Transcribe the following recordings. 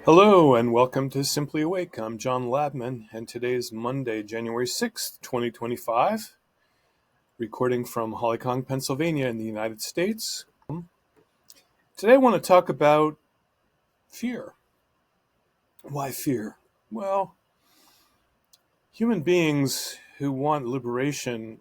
Hello and welcome to Simply Awake. I'm John Labman, and today is Monday, January 6th, 2025, recording from Hollycong, Pennsylvania in the United States. Today I want to talk about fear. Why fear? Well, human beings who want liberation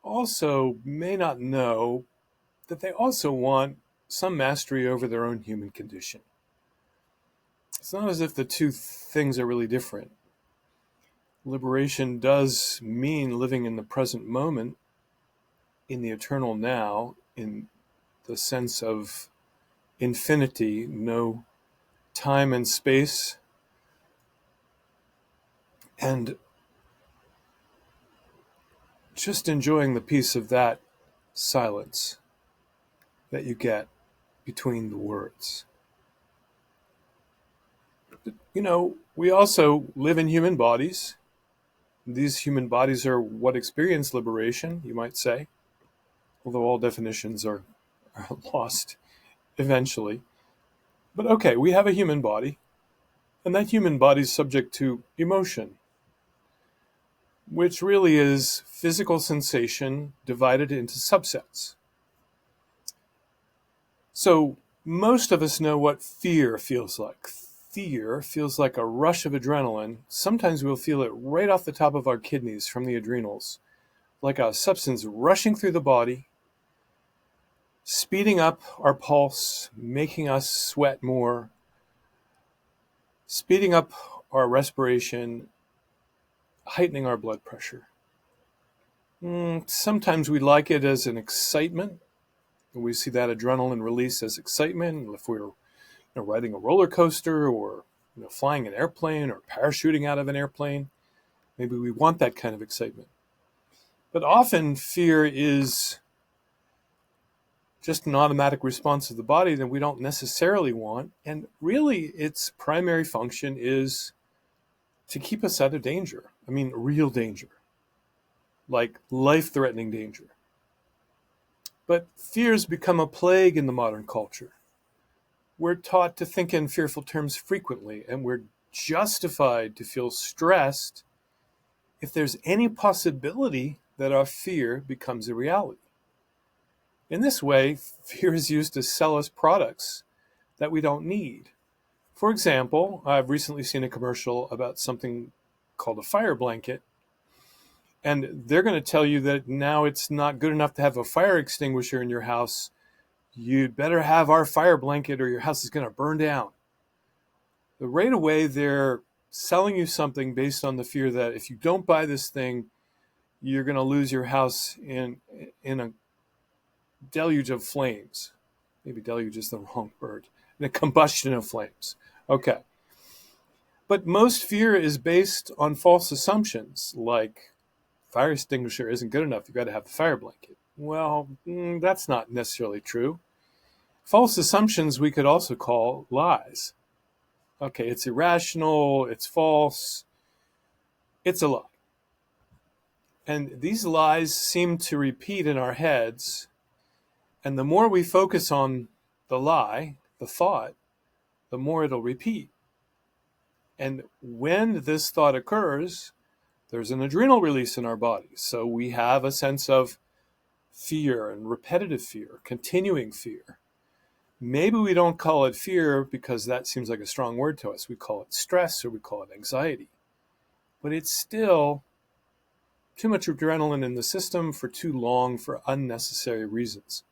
also may not know that they also want some mastery over their own human condition. It's not as if the two things are really different. Liberation does mean living in the present moment, in the eternal now, in the sense of infinity, no time and space, and just enjoying the peace of that silence that you get between the words. We also live in human bodies. These human bodies are what experience liberation, you might say, although all definitions are lost eventually. But okay, we have a human body, and that human body is subject to emotion, which really is physical sensation divided into subsets. So most of us know what fear feels like. Fear feels like a rush of adrenaline. Sometimes we'll feel it right off the top of our kidneys from the adrenals, like a substance rushing through the body, speeding up our pulse, making us sweat more, speeding up our respiration, heightening our blood pressure. Sometimes we like it as an excitement. We see that adrenaline release as excitement. If we're riding a roller coaster or flying an airplane or parachuting out of an airplane, maybe we want that kind of excitement. But often fear is just an automatic response of the body that we don't necessarily want. And really, its primary function is to keep us out of danger. I mean, real danger, like life-threatening danger. But fears become a plague in the modern culture. We're taught to think in fearful terms frequently, and we're justified to feel stressed if there's any possibility that our fear becomes a reality. In this way, fear is used to sell us products that we don't need. For example, I've recently seen a commercial about something called a fire blanket, and they're going to tell you that now it's not good enough to have a fire extinguisher in your house. You'd better have our fire blanket or your house is going to burn down. Right away, they're selling you something based on the fear that if you don't buy this thing, you're going to lose your house in a deluge of flames. Maybe deluge is the wrong word. In a combustion of flames. Okay. But most fear is based on false assumptions, like fire extinguisher isn't good enough, you've got to have the fire blanket. Well, that's not necessarily true. False assumptions we could also call lies. Okay, it's irrational, it's false, it's a lie. And these lies seem to repeat in our heads, and the more we focus on the lie, the thought, the more it'll repeat. And when this thought occurs, there's an adrenal release in our body. So we have a sense of fear and repetitive fear, continuing fear. Maybe we don't call it fear because that seems like a strong word to us. We call it stress or we call it anxiety. But it's still too much adrenaline in the system for too long for unnecessary reasons.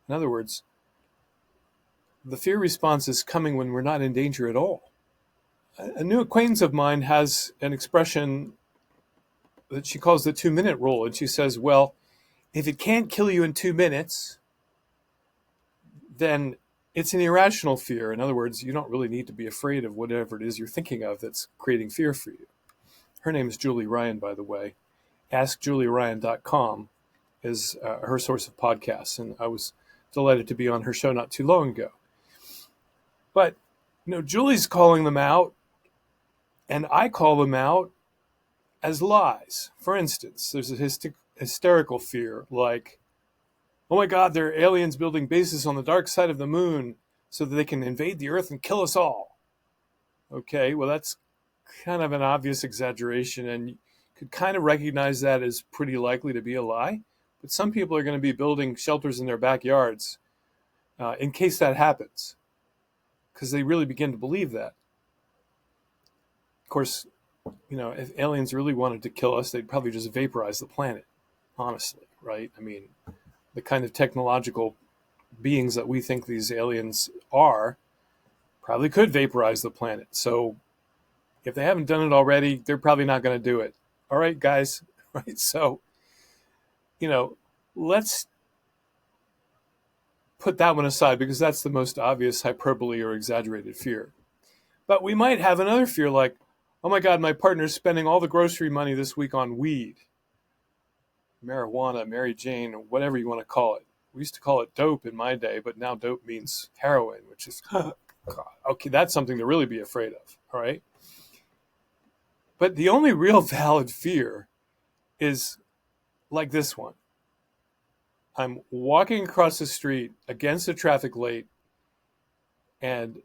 In other words, the fear response is coming when we're not in danger at all. A new acquaintance of mine has an expression that she calls the 2-minute rule. And she says, well, if it can't kill you in 2 minutes, then it's an irrational fear. In other words, you don't really need to be afraid of whatever it is you're thinking of that's creating fear for you. Her name is Julie Ryan, by the way. AskJulieRyan.com is her source of podcasts, and I was delighted to be on her show not too long ago. But, Julie's calling them out, and I call them out as lies. For instance, there's a hysterical fear like, oh my God, there are aliens building bases on the dark side of the moon so that they can invade the Earth and kill us all. Okay, well, that's kind of an obvious exaggeration, and you could kind of recognize that as pretty likely to be a lie. But some people are going to be building shelters in their backyards in case that happens, because they really begin to believe that. Of course, if aliens really wanted to kill us, they'd probably just vaporize the planet, honestly, right? I mean, the kind of technological beings that we think these aliens are probably could vaporize the planet. So if they haven't done it already, they're probably not going to do it. All right, guys. Right. So, let's put that one aside because that's the most obvious hyperbole or exaggerated fear. But we might have another fear like, oh my God, my partner's spending all the grocery money this week on weed, marijuana, Mary Jane, or whatever you want to call it. We used to call it dope in my day, but now dope means heroin, which is, God, okay, that's something to really be afraid of. All right. But the only real valid fear is like this one. I'm walking across the street against a traffic light, and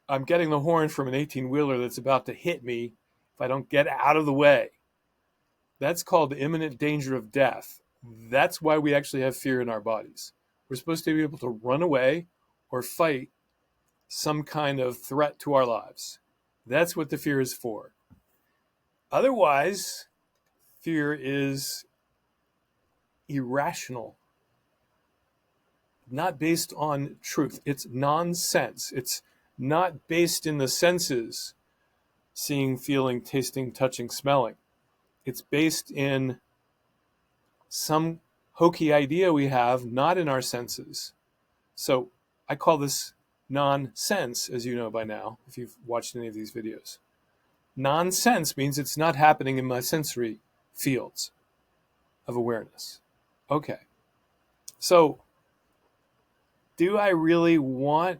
I'm getting the horn from an 18-wheeler that's about to hit me if I don't get out of the way. That's called imminent danger of death. That's why we actually have fear in our bodies. We're supposed to be able to run away or fight some kind of threat to our lives. That's what the fear is for. Otherwise, fear is irrational, not based on truth. It's nonsense. It's not based in the senses, seeing, feeling, tasting, touching, smelling. It's based in some hokey idea we have, not in our senses. So I call this nonsense, as you know by now, if you've watched any of these videos. Nonsense means it's not happening in my sensory fields of awareness. Okay. So do I really want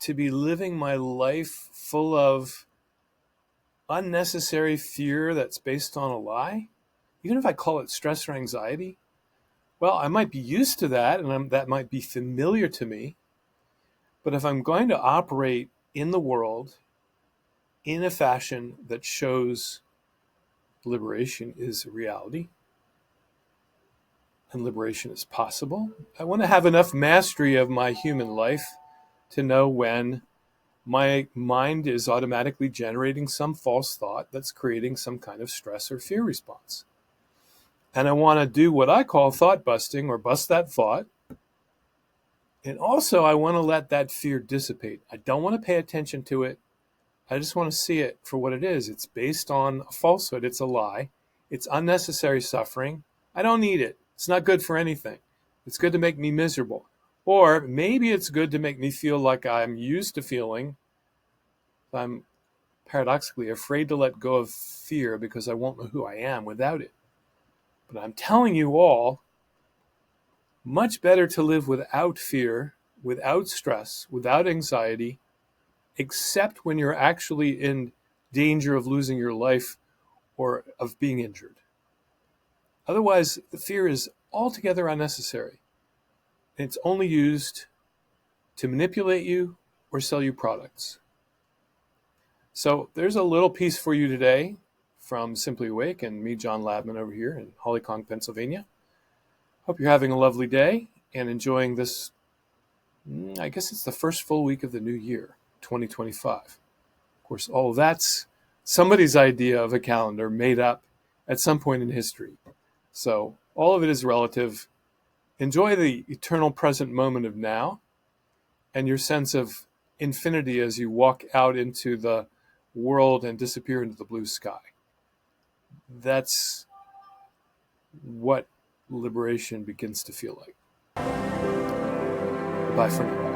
to be living my life full of unnecessary fear that's based on a lie? Even if I call it stress or anxiety? Well, I might be used to that, and that might be familiar to me. But if I'm going to operate in the world in a fashion that shows liberation is a reality and liberation is possible, I want to have enough mastery of my human life to know when my mind is automatically generating some false thought that's creating some kind of stress or fear response. And I want to do what I call thought busting, or bust that thought. And also, I want to let that fear dissipate. I don't want to pay attention to it. I just want to see it for what it is. It's based on a falsehood. It's a lie. It's unnecessary suffering. I don't need it. It's not good for anything. It's good to make me miserable. Or maybe it's good to make me feel like I'm used to feeling. I'm paradoxically afraid to let go of fear because I won't know who I am without it. But I'm telling you all, much better to live without fear, without stress, without anxiety, except when you're actually in danger of losing your life or of being injured. Otherwise, the fear is altogether unnecessary. It's only used to manipulate you or sell you products. So there's a little piece for you today from Simply Awake and me, John Labman, over here in Hollycong, Pennsylvania. Hope you're having a lovely day and enjoying this. I guess it's the first full week of the new year, 2025. Of course, all that's somebody's idea of a calendar made up at some point in history. So all of it is relative. Enjoy the eternal present moment of now and your sense of infinity as you walk out into the world and disappear into the blue sky. That's what liberation begins to feel like. Bye for now.